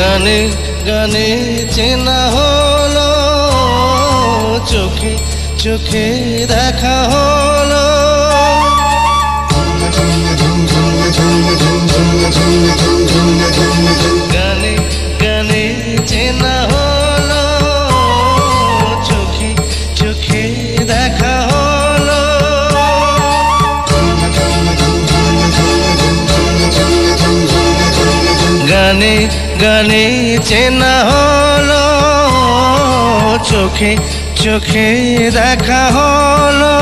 গানে গানে চেনা হলো, চোখে চোখে দেখা হলো। গানে গানে চেনা হলো, চোখে চোখে দেখা হলো। গানে গানে চেনা হলো, চোখে চোখে দেখা হলো।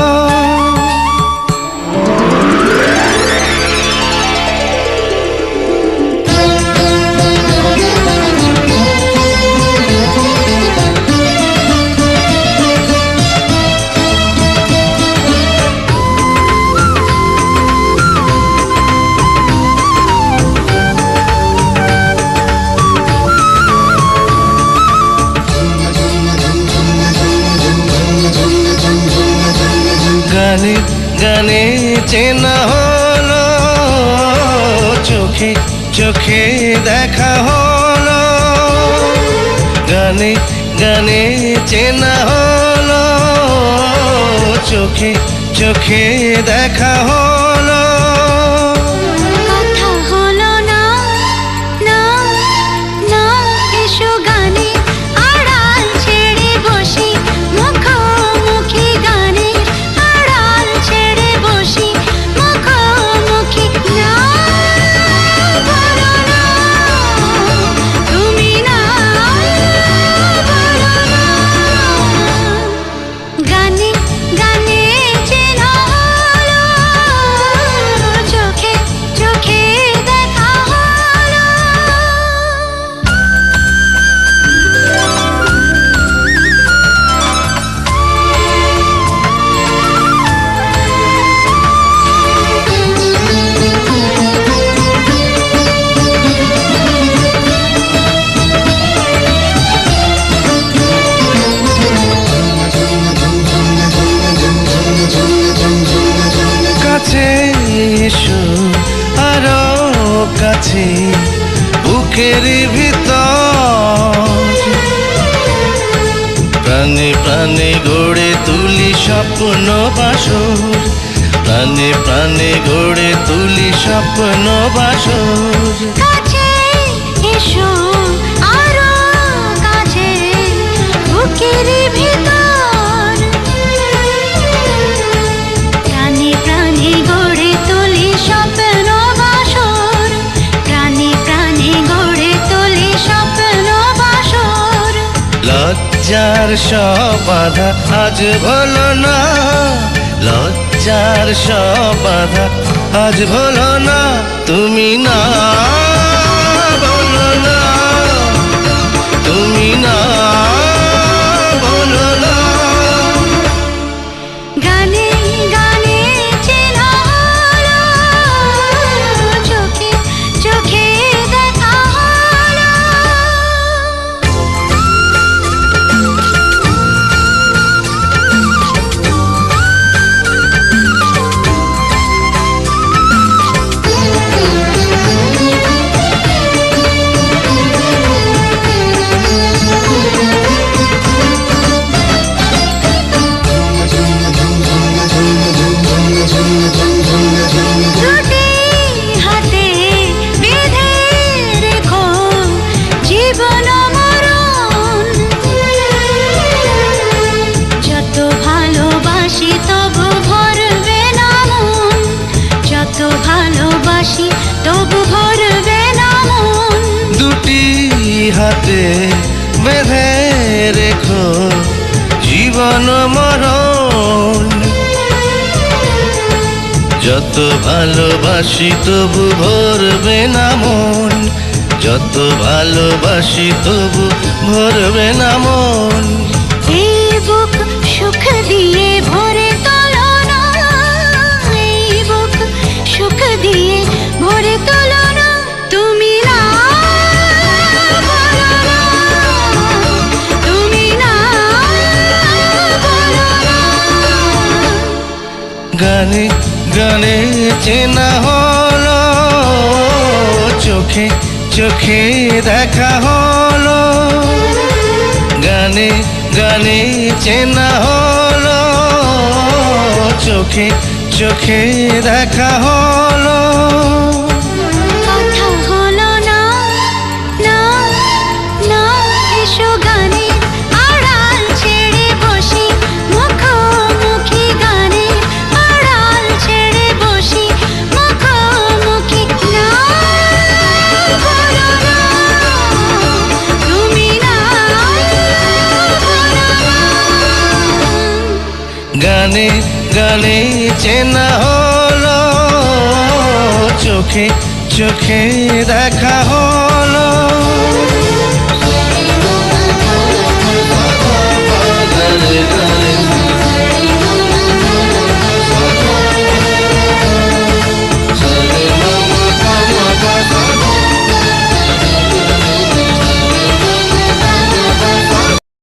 গানে গানে চেনা হলো, চোখে চোখে দেখা হলো। গানে গানে চেনা হলো, চোখে চোখে দেখা হলো। কথা হলো না না না, এসো গানে আড়াল ছেড়ে বসি, মুখোমুখি গানে আড়াল ছেড়ে বসি, মুখোমুখি। না বলো না তুমি, না বলো না। গানে গানে চেনা হলো, চোখে চোখে দেখা হলো। কাছে এসো আরো কাছে, বুকের ভিতর প্রাণে প্রাণে গড়ে তুলি স্বপ্ন বাসর। প্রাণে প্রাণে গড়ে তুলি স্বপ্ন বাসর। কাছে এসো আরো কাছে, বুকের ভিতর প্রাণে প্রাণে গড়ে তুলি স্বপ্ন বাসর। প্রাণে প্রাণে গড়ে তুলি স্বপ্ন বাসর। লজ্জার সব বাধা আজ ভুলো না, লজ্জার সব বাধা আজ ভুলো না। তুমি না বলো না, তুমি না বলো না। গানে গানে চেনা হলো, চোখে চোখে দেখা হলো। দুটি হাতে বেঁধে রেখো জীবন মরণ, যত ভালোবাসি তবু ভরবে না মন, যত ভালোবাসি তবু ভরবে না মন। দুটি হাতে বেঁধে রেখো জীবন মরণ, যত ভালোবাসি তবু ভরবে না মন, যত ভালোবাসি তবু ভরবে না মন। এই বুক সুখ দিয়ে ভরে তোলো না, এই বুক সুখ দিয়ে ভরে তোলো না। তুমি না বলো না, তুমি না বলো না। গানে গানে চেনা হলো, চোখে চোখে দেখা হলো, গানে গানে চেনা হলো, চোখে চোখে দেখা হলো। কথা হলো না, না, না, এসো গানের আড়াল ছেড়ে বসি, মুখোমুখি গানের আড়াল ছেড়ে বসি, মুখোমুখি। না, বলো না, তুমি না, বলো না। গানে গানে চেনা হলো, চোখে চোখে দেখা হলো।